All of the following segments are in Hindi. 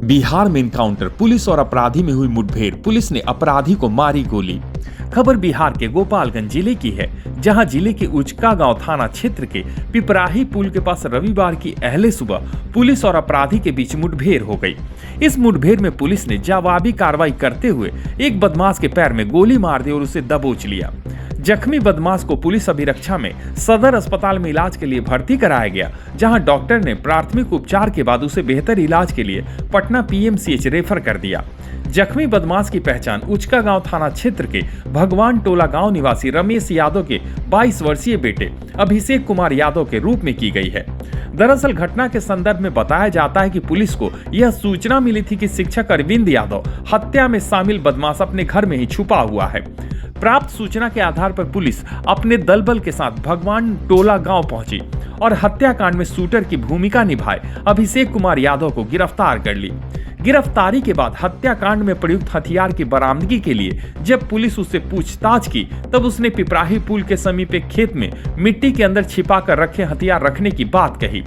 बिहार में इनकाउंटर, पुलिस और अपराधी में हुई मुठभेड़, पुलिस ने अपराधी को मारी गोली। खबर बिहार के गोपालगंज जिले की है, जहां जिले के उचका गांव थाना क्षेत्र के पिपराही पुल के पास रविवार की अहले सुबह पुलिस और अपराधी के बीच मुठभेड़ हो गई। इस मुठभेड़ में पुलिस ने जवाबी कार्रवाई करते हुए एक बदमाश के पैर में गोली मार दी और उसे दबोच लिया। जख्मी बदमाश को पुलिस अभिरक्षा में सदर अस्पताल में इलाज के लिए भर्ती कराया गया, जहां डॉक्टर ने प्राथमिक उपचार के बाद उसे बेहतर इलाज के लिए पटना पीएमसीएच रेफर कर दिया। जख्मी बदमाश की पहचान उचका गांव थाना क्षेत्र के भगवान टोला गांव निवासी रमेश यादव के 22 वर्षीय बेटे अभिषेक कुमार यादव के रूप में की गई है। दरअसल घटना के संदर्भ में बताया जाता है कि पुलिस को यह सूचना मिली थी कि शिक्षक अरविंद यादव हत्या में शामिल बदमाश अपने घर में ही छुपा हुआ है। प्राप्त सूचना के आधार पर पुलिस अपने दल बल के साथ भगवान टोला गांव पहुंची और हत्याकांड में शूटर की भूमिका निभाए अभिषेक कुमार यादव को गिरफ्तार कर ली। गिरफ्तारी के बाद हत्याकांड में प्रयुक्त हथियार की बरामदगी के लिए जब पुलिस उससे पूछताछ की, तब उसने पिपराही पुल के समीप एक खेत में मिट्टी के अंदर छिपा कर रखे हथियार रखने की बात कही,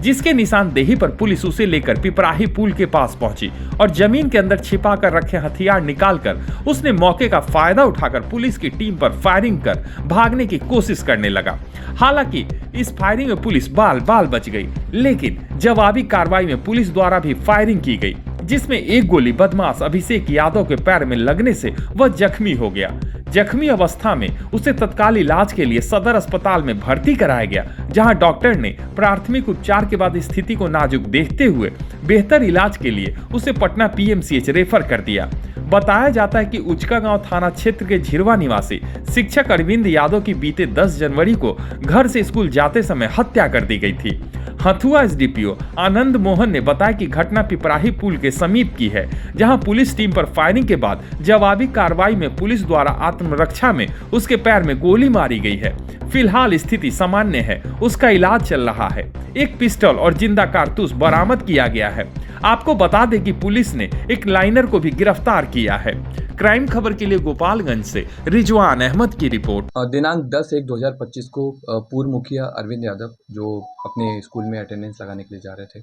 जिसके निशानदेही पर पुलिस उसे लेकर पिपराही पुल के पास पहुंची और जमीन के अंदर छिपा कर रखे हथियार निकालकर उसने मौके का फायदा उठाकर पुलिस की टीम पर फायरिंग कर भागने की कोशिश करने लगा। हालांकि इस फायरिंग में पुलिस बाल बाल बच गई, लेकिन जवाबी कार्रवाई में पुलिस द्वारा भी फायरिंग की गई, जिसमें एक गोली बदमाश अभिषेक यादव के पैर में लगने से वह जख्मी हो गया। जख्मी अवस्था में उसे तत्काल इलाज के लिए सदर अस्पताल में भर्ती कराया गया, जहां डॉक्टर ने प्राथमिक उपचार के बाद स्थिति को नाजुक देखते हुए बेहतर इलाज के लिए उसे पटना पीएमसीएच रेफर कर दिया। बताया जाता है कि उचका गांव थाना क्षेत्र के झिरवा निवासी शिक्षक अरविंद यादव की बीते 10 जनवरी को घर से स्कूल जाते समय हत्या कर दी गई थी। हथुआ एसडीपीओ आनंद मोहन ने बताया कि घटना पिपराही पुल के समीप की है, जहां पुलिस टीम पर फायरिंग के बाद जवाबी कार्रवाई में पुलिस द्वारा आत्मरक्षा में उसके पैर में गोली मारी गई है। फिलहाल स्थिति सामान्य है, उसका इलाज चल रहा है। एक पिस्टल और जिंदा कारतूस बरामद किया गया है। आपको बता दें कि पुलिस ने एक लाइनर को भी गिरफ्तार किया है। क्राइम खबर के लिए गोपालगंज से रिजवान अहमद की रिपोर्ट। दिनांक 10/1/2025 को पूर्व मुखिया अरविंद यादव जो अपने स्कूल में अटेंडेंस लगाने के लिए जा रहे थे,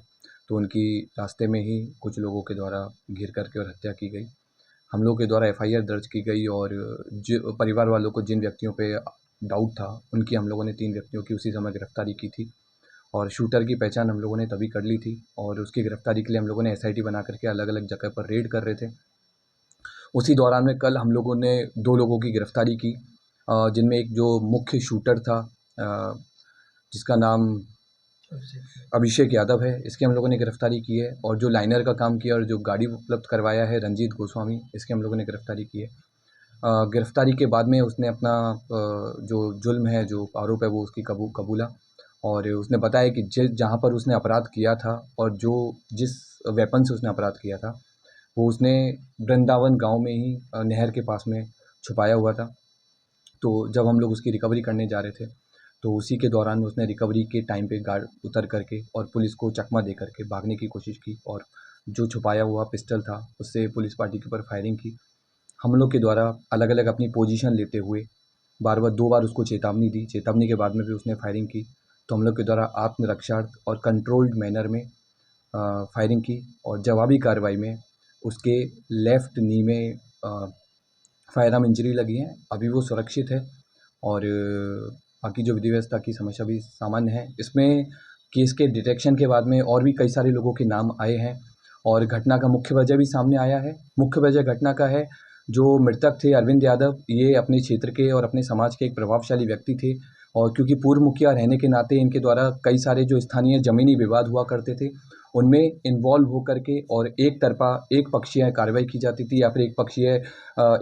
तो उनकी रास्ते में ही कुछ लोगों के द्वारा घिर करके और हत्या की गई। हम लोग के द्वारा एफआईआर दर्ज की गई और जो परिवार वालों को जिन व्यक्तियों पे डाउट था, उनकी हम लोगों ने 3 व्यक्तियों की उसी समय गिरफ्तारी की थी और शूटर की पहचान हम लोगों ने तभी कर ली थी और उसकी गिरफ्तारी के लिए हम लोगों ने एसआईटी बना करके अलग अलग जगह पर रेड कर रहे थे। उसी दौरान में कल हम लोगों ने 2 लोगों की गिरफ्तारी की, जिनमें एक जो मुख्य शूटर था जिसका नाम अभिषेक यादव है, इसकी हम लोगों ने गिरफ्तारी की है और जो लाइनर का काम किया और जो गाड़ी उपलब्ध करवाया है रंजीत गोस्वामी, इसकी हम लोगों ने गिरफ्तारी की है। गिरफ्तारी के बाद में उसने अपना जो जुल्म है, जो आरोप है, वो उसकी कबूला और उसने बताया कि जहाँ पर उसने अपराध किया था और जिस वेपन से उसने अपराध किया था, वो उसने वृंदावन गांव में ही नहर के पास में छुपाया हुआ था। तो जब हम लोग उसकी रिकवरी करने जा रहे थे, तो उसी के दौरान उसने रिकवरी के टाइम पे गार्ड उतर करके और पुलिस को चकमा दे करके भागने की कोशिश की और जो छुपाया हुआ पिस्टल था उससे पुलिस पार्टी के ऊपर फायरिंग की। हम लोग के द्वारा अलग अलग अपनी पोजीशन लेते हुए बार बार 2 बार उसको चेतावनी दी। चेतावनी के बाद में भी उसने फायरिंग की, तो हम लोग के द्वारा आत्मरक्षार्थ और कंट्रोल्ड मैनर में फायरिंग की और जवाबी कार्रवाई में उसके लेफ़्ट नी में फायर आर्म इंजरी लगी है। अभी वो सुरक्षित है और बाकी जो विधि व्यवस्था की समस्या भी सामान्य है। इसमें केस के डिटेक्शन के बाद में और भी कई सारे लोगों के नाम आए हैं और घटना का मुख्य वजह भी सामने आया है। मुख्य वजह घटना का है, जो मृतक थे अरविंद यादव, ये अपने क्षेत्र के और अपने समाज के एक प्रभावशाली व्यक्ति थे और क्योंकि पूर्व मुखिया रहने के नाते इनके द्वारा कई सारे जो स्थानीय ज़मीनी विवाद हुआ करते थे, उनमें इन्वॉल्व होकर के और एक तरफा एक पक्षीय कार्रवाई की जाती थी या फिर एक पक्षीय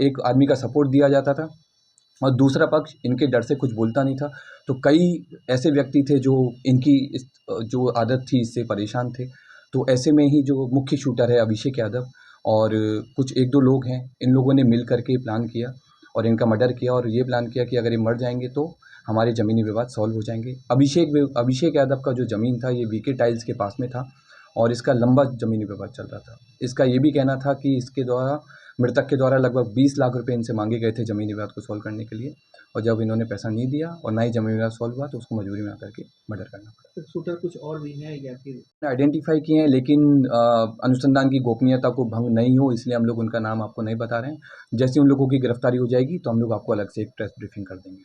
एक आदमी का सपोर्ट दिया जाता था और दूसरा पक्ष इनके डर से कुछ बोलता नहीं था। तो कई ऐसे व्यक्ति थे जो इनकी जो आदत थी इससे परेशान थे। तो ऐसे में ही जो मुख्य शूटर है अभिषेक यादव और कुछ 1-2 लोग हैं, इन लोगों ने मिल करके प्लान किया और इनका मर्डर किया और ये प्लान किया कि अगर ये मर जाएंगे तो हमारे ज़मीनी विवाद सॉल्व हो जाएंगे। अभिषेक यादव का जो ज़मीन था ये वीके टाइल्स के पास में था और इसका लंबा ज़मीनी विवाद चल रहा था। इसका ये भी कहना था कि इसके द्वारा मृतक के द्वारा लगभग 20 लाख रुपए इनसे मांगे गए थे ज़मीनी विवाद को सॉल्व करने के लिए, और जब इन्होंने पैसा नहीं दिया और ना ही ज़मीनी विवाद सॉल्व हुआ तो उसको मजबूरी में आकर के मर्डर करना पड़ा। तो शूटर कुछ और भी हैं या फिर आइडेंटिफाई किए हैं, लेकिन अनुसंधान की गोपनीयता को भंग नहीं हो इसलिए हम लोग उनका नाम आपको नहीं बता रहे हैं। जैसे उन लोगों की गिरफ्तारी हो जाएगी तो हम लोग आपको अलग से एक प्रेस ब्रीफिंग कर देंगे।